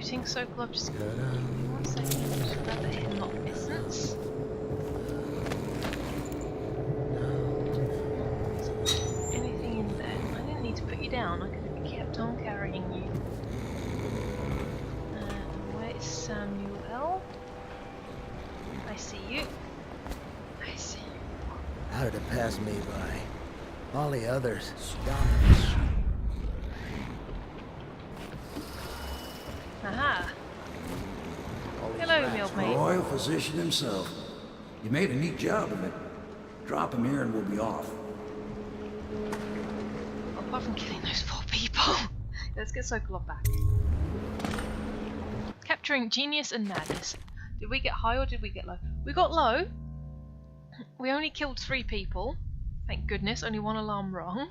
think Sokolov just... Give me 1 second, just grab the hemlock essence. Anything in there? I didn't need to put you down, I could have kept on carrying you. Where is Samuel? I see you. I see you. How did it pass me by? All the others stopped. Aha! Hello, milkmaid. The royal physician himself. You made a neat job of it. Drop him here and we'll be off. Apart from killing those 4 people. Let's get Sokolov back. Capturing genius and madness. Did we get high or did we get low? We got low. We only killed 3 people. Thank goodness, only 1 alarm wrong.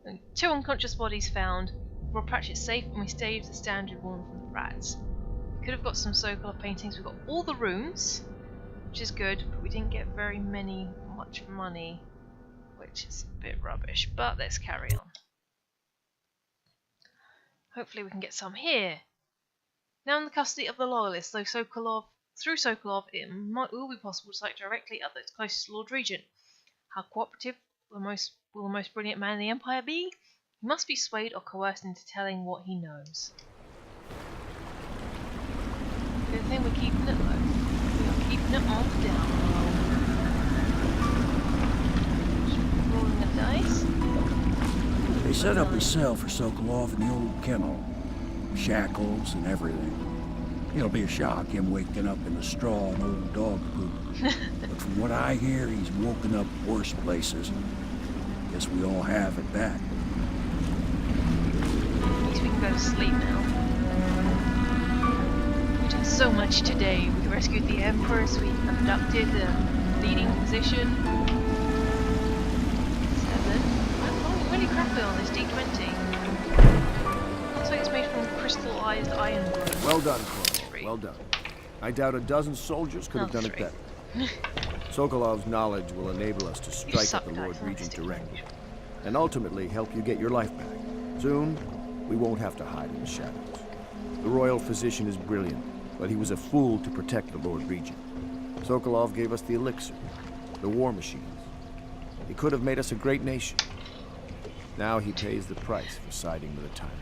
And 2 unconscious bodies found. We're practically safe and we saved the standard one from the rats. We could have got some Sokolov paintings. We got all the rooms, which is good, but we didn't get very much money, which is a bit rubbish. But let's carry on. Hopefully we can get some here. Now in the custody of the loyalists, through Sokolov, it will be possible to sight directly at the closest Lord Regent. How cooperative will the most brilliant man in the Empire be? He must be swayed or coerced into telling what he knows. Good thing we're keeping it low. We are keeping it on the down low. Just rolling the dice. They set up his cell for Sokolov in the old kennel. Shackles and everything. It'll be a shock, him waking up in the straw and old dog poop. But from what I hear, he's woken up worse places. Guess we all have at that. At least we can go to sleep now. We did so much today. We rescued the Empress, we abducted the leading position. 7. I'm rolling really crappy on this D20. Looks like it's made from crystallized iron ore. Well done, Corporal. Well done. I doubt a dozen soldiers could have done it better. Sokolov's knowledge will enable us to strike at the Lord Regent directly, and ultimately help you get your life back. Soon, we won't have to hide in the shadows. The royal physician is brilliant, but he was a fool to protect the Lord Regent. Sokolov gave us the elixir, the war machines. He could have made us a great nation. Now he pays the price for siding with a tyrant.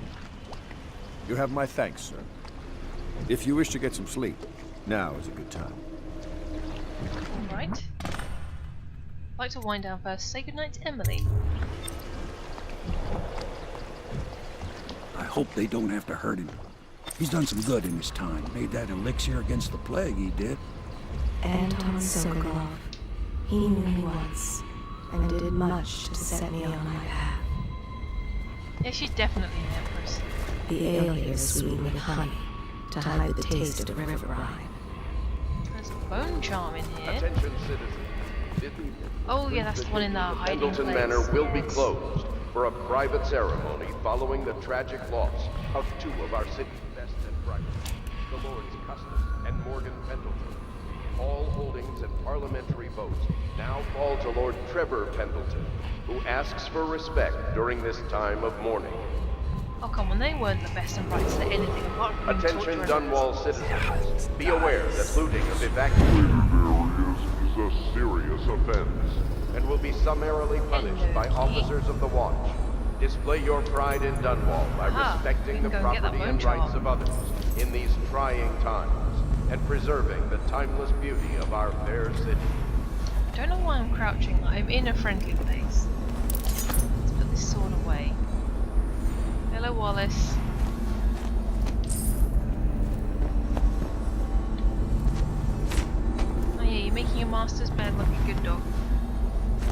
You have my thanks, sir. If you wish to get some sleep, now is a good time. Alright. I'd like to wind down first. Say goodnight to Emily. I hope they don't have to hurt him. He's done some good in his time. Made that elixir against the plague, he did. Anton Sokolov. He knew me once, and did much to set me on my path. Yeah, she's definitely an Empress. The ale here is sweetened with honey, to hide the taste of river brine. There's a bone charm in here. Attention, citizens. Oh yeah, that's the one in the hiding place. Pendleton Manor will be closed for a private ceremony following the tragic loss of 2 of our city's best and brightest, the Lords Custis and Morgan Pendleton. All holdings and parliamentary votes now fall to Lord Trevor Pendleton, who asks for respect during this time of mourning. Oh come on, they weren't the best and brightest at anything apart from Attention torturing Dunwall citizens, be aware that looting of evacuated areas is a serious offense and will be summarily punished by officers of the watch. Display your pride in Dunwall by respecting the property and rights of others in these trying times and preserving the timeless beauty of our fair city. I don't know why I'm crouching. I'm in a friendly place. Let's put this sword away. Hello, Wallace. Oh yeah, you're making your master's bed like a good dog.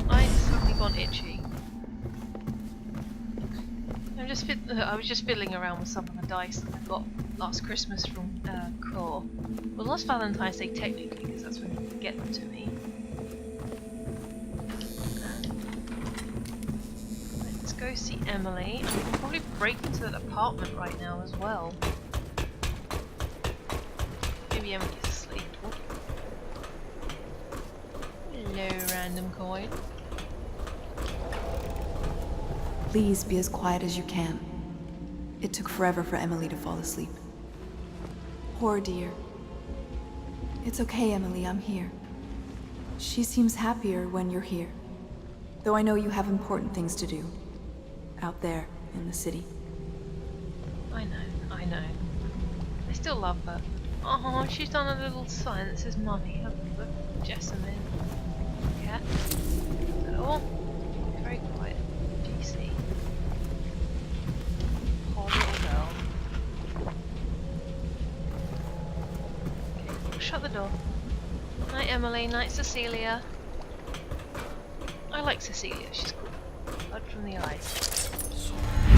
I've suddenly gone itchy. I was just fiddling around with some of the dice that I got last Christmas from Core. Well, last Valentine's Day technically, because that's when you get them to me. Let's go see Emily. I can probably break into that apartment right now as well. Maybe Emily's asleep. Hello, random coin. Please be as quiet as you can. It took forever for Emily to fall asleep. Poor dear. It's okay, Emily, I'm here. She seems happier when you're here. Though I know you have important things to do. Out there, in the city. I know. I still love her. Oh, she's done a little sign that says Mummy of Jessamine. Yeah? At all? Very quiet. GC. Poor little girl. Okay, we'll shut the door. Night Emily, night Cecilia. I like Cecilia, she's cool. Blood from the eyes.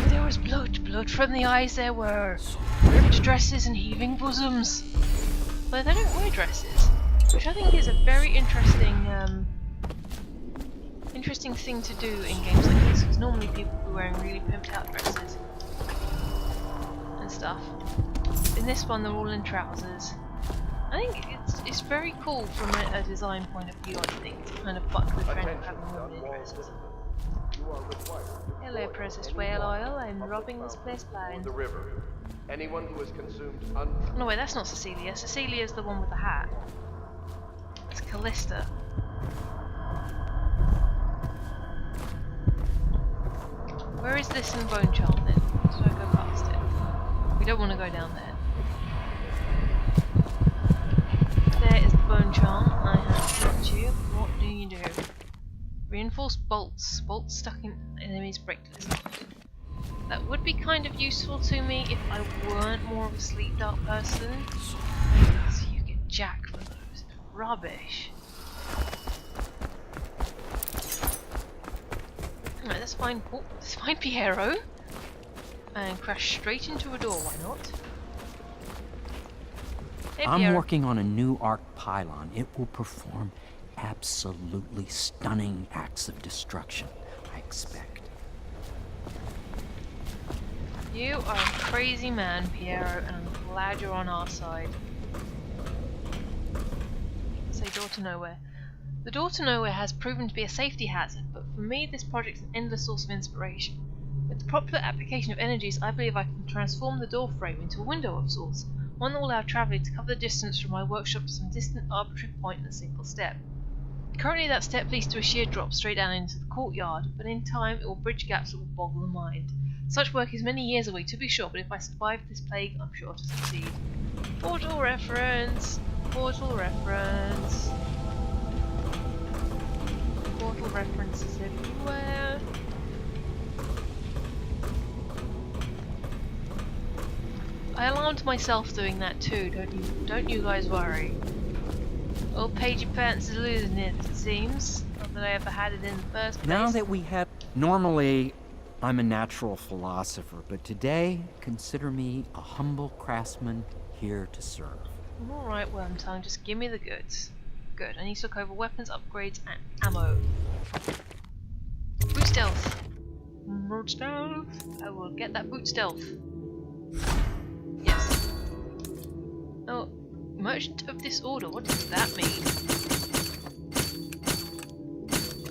There was blood from the eyes there were. Ripped dresses and heaving bosoms. But they don't wear dresses, which I think is a very interesting thing to do in games like this, because normally people are wearing really pimped out dresses and stuff. In this one they're all in trousers. I think it's very cool from a design point of view, I think, to kind of buck the trend of having women in dresses. Hello, Processed Whale Oil. I'm robbing this place blind. The river. Anyone who has consumed No, wait, that's not Cecilia. Cecilia's the one with the hat. It's Callista. Where is this in Bone Charm then? Should I go past it? We don't want to go down there. There is the Bone Charm. I have hit you. What do you do? Reinforced bolts. Bolts stuck in enemies' breakless. That would be kind of useful to me if I weren't more of a sleep dark person. So you get jacked for those. Rubbish. Alright, let's find Piero. And crash straight into a door, why not? Hey, I'm Piero. working on a new arc pylon. It will perform absolutely stunning acts of destruction, I expect. You are a crazy man, Piero, and I'm glad you're on our side. Say door to nowhere. The door to nowhere has proven to be a safety hazard, but for me this project's an endless source of inspiration. With the proper application of energies, I believe I can transform the door frame into a window of sorts, one that will allow travelling to cover the distance from my workshop to some distant arbitrary point in a single step. Currently that step leads to a sheer drop straight down into the courtyard, but in time it will bridge gaps that will boggle the mind. Such work is many years away to be sure, but if I survive this plague, I'm sure to succeed. Portal reference! Portal reference! Portal references everywhere. I alarmed myself doing that too, don't you guys worry. Old Paigeofmaces is losing it seems. Not that I ever had it in the first place. Now that we have... Normally, I'm a natural philosopher, but today, consider me a humble craftsman here to serve. Alright, Wormtongue, just give me the goods. Good, I need to look over weapons, upgrades, and ammo. Boot stealth! Boot stealth! I will get that boot stealth. Yes. Oh, Merchant of Disorder, what does that mean?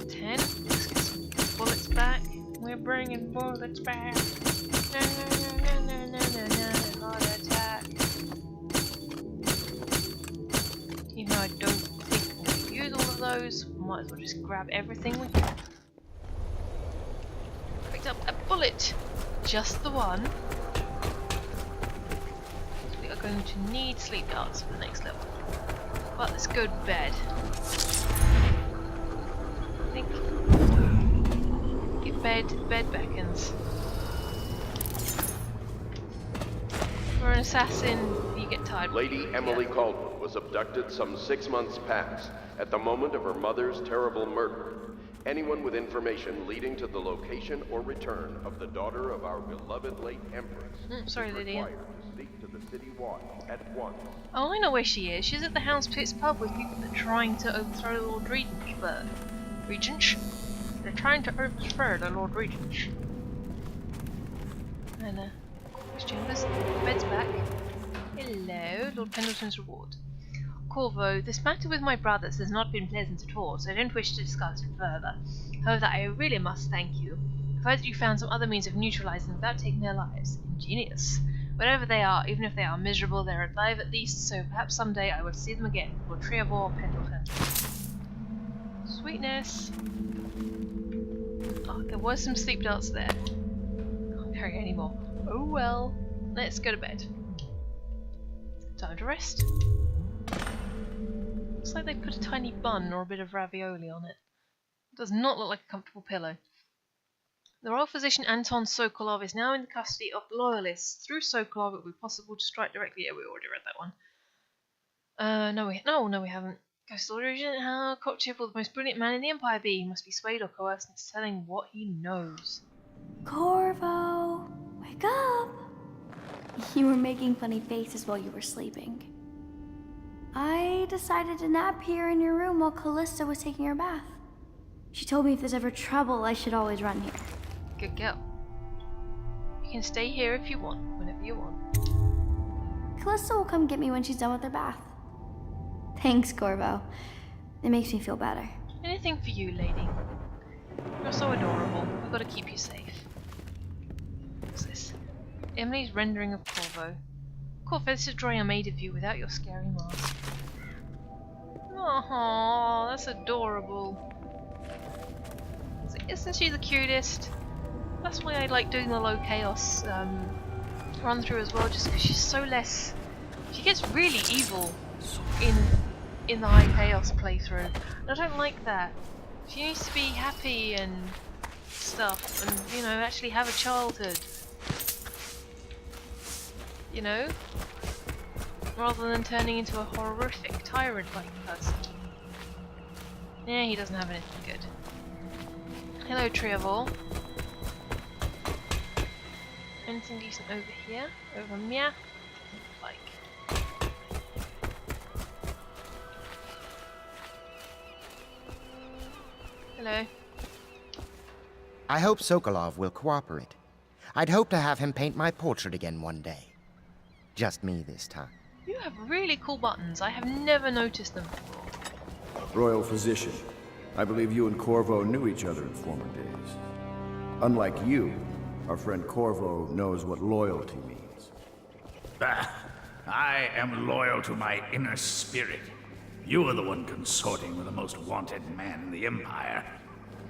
10? Let's get some bullets back. We're bringing bullets back. No, heart attack. Even though I don't think we'll use all of those, we might as well just grab everything we can. Picked up a bullet! Just the one. So we are going to need sleep darts for the next level. But let's go to bed. I think bed beckons. For an assassin, you get tired. Lady Emily Caldwell was abducted some 6 months past at the moment of her mother's terrible murder. Anyone with information leading to the location or return of the daughter of our beloved late Empress sorry, is Lydia. required to speak to the City Watch at once. Oh, I know where she is. She's at the Hound's Pits pub with people that are trying to overthrow the Lord Regent. They're trying to overthrow the Lord Regent. And, chambers. Bed's back. Hello, Lord Pendleton's reward. Corvo, this matter with my brothers has not been pleasant at all, so I don't wish to discuss it further. However, I really must thank you. I've heard that you found some other means of neutralizing them without taking their lives. Ingenious. Whatever they are, even if they are miserable, they're alive at least, so perhaps someday I will see them again, for Trevorrow or Pendleton. Sweetness! Oh, there was some sleep darts there. Can't carry any more. Oh well. Let's go to bed. Time to rest. Looks like they put a tiny bun or a bit of ravioli on it. It does not look like a comfortable pillow. The royal physician Anton Sokolov is now in the custody of the Loyalists. Through Sokolov, it will be possible to strike directly. Yeah, we already read that one. No, we haven't. Ghost Lord Regent, how cocktail will the most brilliant man in the Empire be? He must be swayed or coerced into telling what he knows. Corvo, wake up! You were making funny faces while you were sleeping. I decided to nap here in your room while Callista was taking her bath. She told me if there's ever trouble, I should always run here. Good girl. You can stay here if you want, whenever you want. Callista will come get me when she's done with her bath. Thanks, Corvo. It makes me feel better. Anything for you, lady. You're so adorable. We've got to keep you safe. What's this? Emily's rendering of Corvo. Corvo, this is a drawing I made of you without your scary mask. Oh, that's adorable. Isn't she the cutest? That's why I like doing the low chaos run through as well, just because she's so less. She gets really evil in the high chaos playthrough, and I don't like that. She needs to be happy and stuff, and you know, actually have a childhood. You know, rather than turning into a horrific tyrant-like person. Yeah, he doesn't have anything good. Hello, Trevorrow. Anything decent over here? Over here? Like. Hello. I hope Sokolov will cooperate. I'd hope to have him paint my portrait again one day. Just me this time. You have really cool buttons. I have never noticed them before. Royal Physician, I believe you and Corvo knew each other in former days. Unlike you, our friend Corvo knows what loyalty means. I am loyal to my inner spirit. You are the one consorting with the most wanted man in the Empire.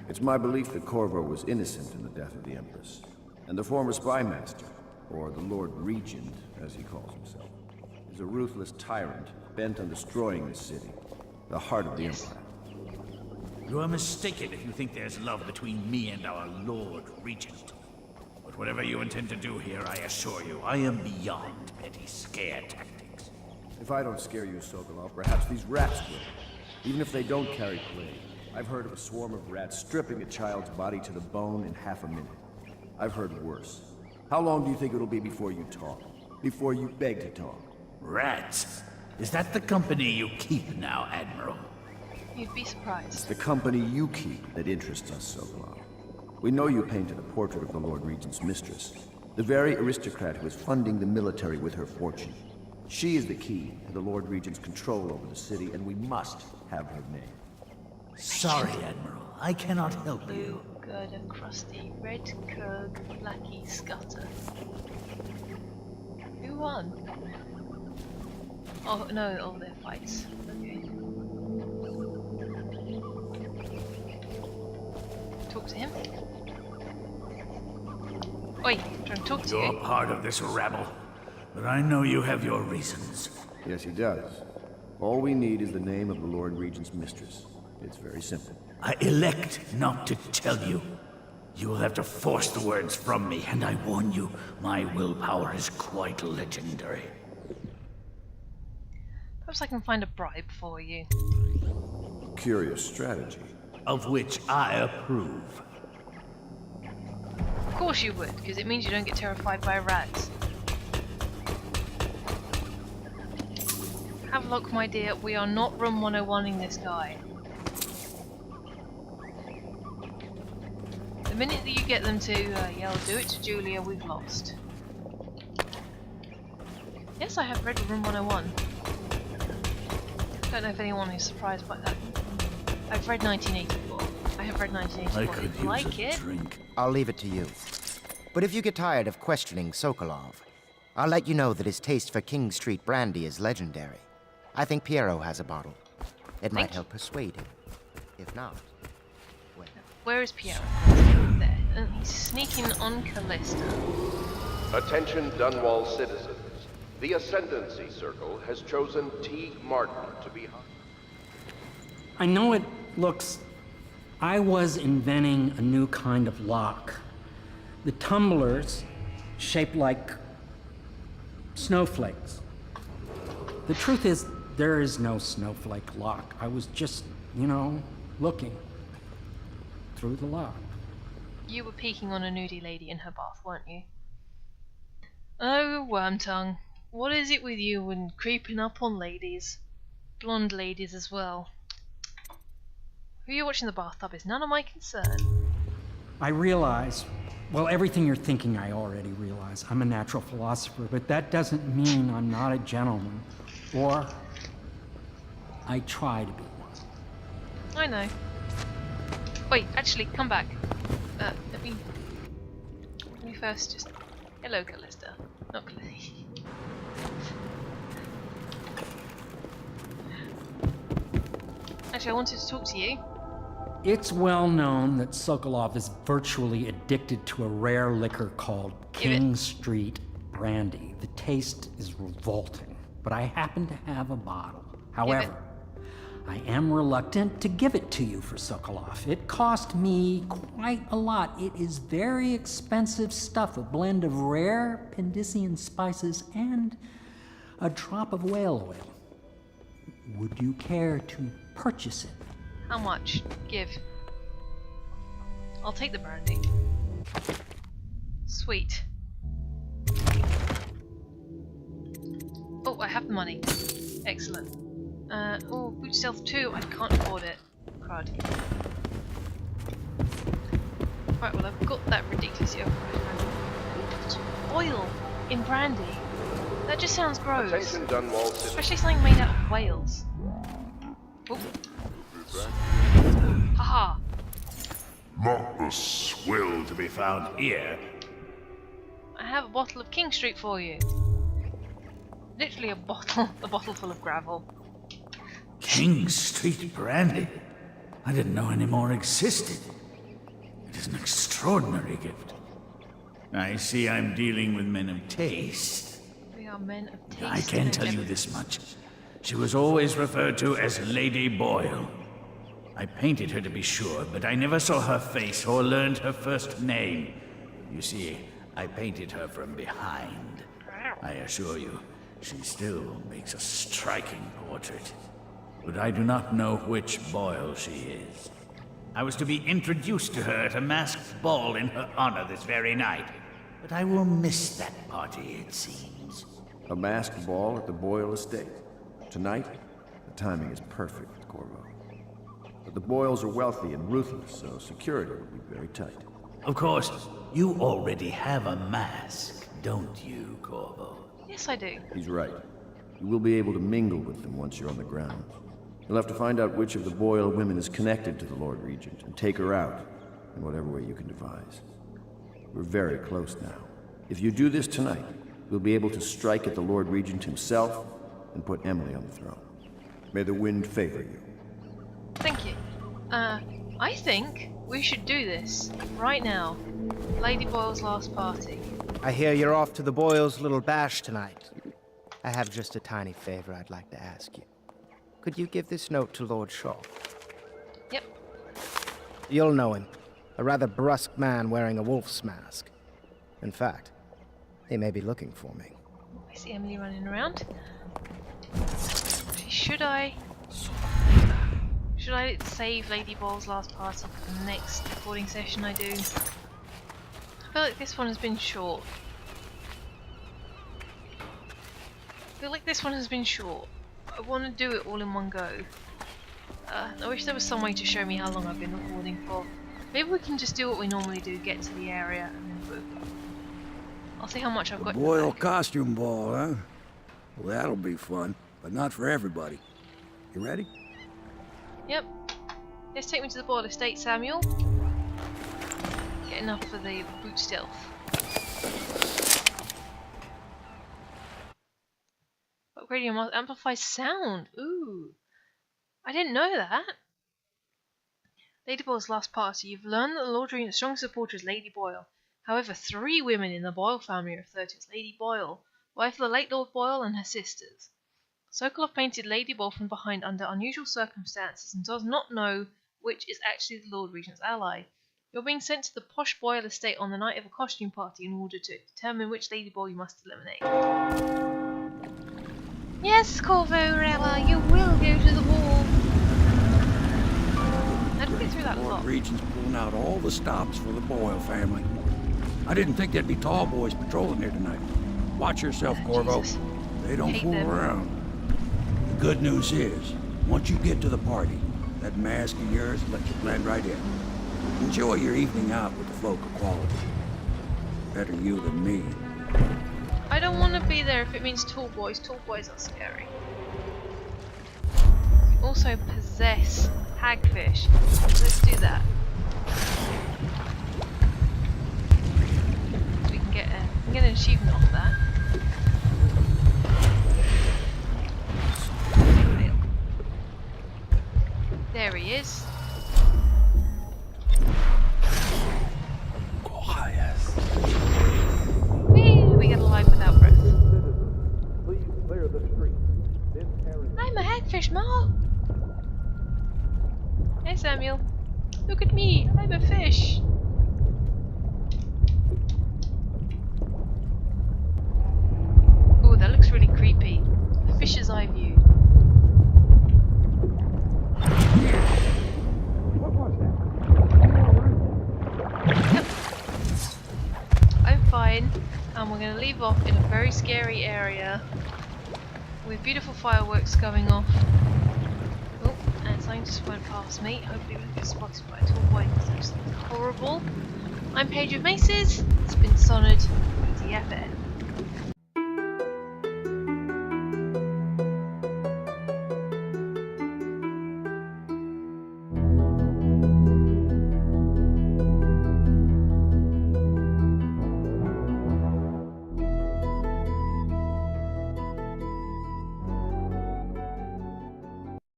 It's my belief that Corvo was innocent in the death of the Empress, and the former spy master, or the Lord Regent, as he calls himself, is a ruthless tyrant bent on destroying this city, the heart of the Empire. You are mistaken if you think there's love between me and our Lord Regent. But whatever you intend to do here, I assure you, I am beyond petty scare tactics. If I don't scare you, Sokolov, perhaps these rats will. Even if they don't carry plague. I've heard of a swarm of rats stripping a child's body to the bone in half a minute. I've heard worse. How long do you think it'll be before you talk? Before you beg to talk? Rats? Is that the company you keep now, Admiral? You'd be surprised. It's the company you keep that interests us, Sokolov. We know you painted a portrait of the Lord Regent's mistress, the very aristocrat who is funding the military with her fortune. She is the key to the Lord Regent's control over the city, and we must have her name. Sorry, Admiral. I cannot help you. Blue, good and crusty, red curd, blacky scutter. Who won? Oh no, all their fights. Okay. Talk to him. Oi, I'm trying to talk to you. You're part of this rabble, but I know you have your reasons. Yes, he does. All we need is the name of the Lord Regent's mistress. It's very simple. I elect not to tell you. You will have to force the words from me, and I warn you, my willpower is quite legendary. Perhaps I can find a bribe for you. Curious strategy. Of which I approve. Of course you would, because it means you don't get terrified by rats. Have luck, my dear. We are not room 101ing this guy. The minute that you get them to yell, do it to Julia, we've lost. Yes, I have read room 101. Don't know if anyone is surprised by that. I've read 1984. I have read 1984. I could use like a it. drink. I'll leave it to you. But if you get tired of questioning Sokolov, I'll let you know that his taste for King Street brandy is legendary. I think Piero has a bottle. It might help persuade him. If not, well... Where is Piero? There. He's sneaking on Callista. Attention Dunwall citizens. The Ascendancy Circle has chosen Teague Martin to be... I know it looks... I was inventing a new kind of lock. The tumblers, shaped like snowflakes. The truth is, there is no snowflake lock. I was just, you know, looking through the lock. You were peeking on a nudie lady in her bath, weren't you? Oh, Wormtongue. What is it with you and creeping up on ladies? Blonde ladies as well. Who you're watching the bathtub is none of my concern. I realize, well, everything you're thinking I already realize. I'm a natural philosopher, but that doesn't mean I'm not a gentleman. Or I try to be one. I know. Wait, actually, come back. Let me first just... Hello, Callista. Not Callista. Actually, I wanted to talk to you. It's well known that Sokolov is virtually addicted to a rare liquor called King Street brandy. The taste is revolting, but I happen to have a bottle. However, I am reluctant to give it to you for Sokolov. It cost me quite a lot. It is very expensive stuff, a blend of rare Pendician spices and a drop of whale oil. Would you care to purchase it? How much? Give. I'll take the brandy. Sweet. Oh, I have the money. Excellent. Oh, boot stealth 2. I can't afford it. Crud. Right, well, I've got that ridiculously overpriced brandy. Oil in brandy. That just sounds gross. Attention Dunwall, especially something made out of whales. Oh. Haha. Not the swill to be found here. I have a bottle of King Street for you. Literally a bottle full of gravel. King Street brandy? I didn't know any more existed. It is an extraordinary gift. I see I'm dealing with men of taste. We are men of taste. I can tell you this much. She was always referred to as Lady Boyle. I painted her to be sure, but I never saw her face or learned her first name. You see, I painted her from behind. I assure you, she still makes a striking portrait. But I do not know which Boyle she is. I was to be introduced to her at a masked ball in her honor this very night. But I will miss that party, it seems. A masked ball at the Boyle estate. Tonight? The timing is perfect, Corvo. But the Boyles are wealthy and ruthless, so security will be very tight. Of course, you already have a mask, don't you, Corvo? Yes, I do. He's right. You will be able to mingle with them once you're on the ground. You'll have to find out which of the Boyle women is connected to the Lord Regent and take her out in whatever way you can devise. We're very close now. If you do this tonight, we'll be able to strike at the Lord Regent himself and put Emily on the throne. May the wind favor you. Thank you. I think we should do this right now. Lady Boyle's last party. I hear you're off to the Boyles' little bash tonight. I have just a tiny favor I'd like to ask you. Could you give this note to Lord Shaw? Yep. You'll know him. A rather brusque man wearing a wolf's mask. In fact, he may be looking for me. I see Emily running around. Should I save Lady Boyle's last party for the next recording session I do? I feel like this one has been short. I want to do it all in one go. I wish there was some way to show me how long I've been recording for. Maybe we can just do what we normally do, get to the area, and then boop. I'll see how much I've got. Boyle costume ball, huh? Well, that'll be fun, but not for everybody. You ready? Yep. Let's take me to the Boyle estate, Samuel. Get enough for the boot stealth. Upgrading your mask amplifies sound. Ooh. I didn't know that. Lady Boyle's last party. You've learned that the Lord Regent's strongest supporter is Lady Boyle. However, 3 women in the Boyle family are referred to as Lady Boyle, wife of the late Lord Boyle and her sisters. Sokolov painted Lady Boyle from behind under unusual circumstances and does not know which is actually the Lord Regent's ally. You're being sent to the posh Boyle estate on the night of a costume party in order to determine which Lady Boyle you must eliminate. Yes, Corvorella, you will go to the ball. How do we get through that Lord lock? Regent's pulling out all the stops for the Boyle family. I didn't think there'd be tall boys patrolling here tonight. Watch yourself, Corvo. Jesus. They don't Hate fool them. around. The good news is, once you get to the party, that mask of yours will let you blend right in. Enjoy your evening out with the folk of quality. Better you than me. I don't want to be there if it means tall boys. Tall boys are scary. We also possess hagfish. Let's do that. We can get an achievement off that. There he is. Whee! We get alive without breath. Please clear the street. Then carry I'm a hagfish, Ma! Hey Samuel. Look at me, I'm a fish. Ooh, that looks really creepy. A fish's eye view. Yep. I'm fine, and we're going to leave off in a very scary area with beautiful fireworks going off. Oh, and something just went past me. Hopefully we get spotted by a tall boy because that's horrible. I'm Paigeofmaces. It's been Dishonored. DFN.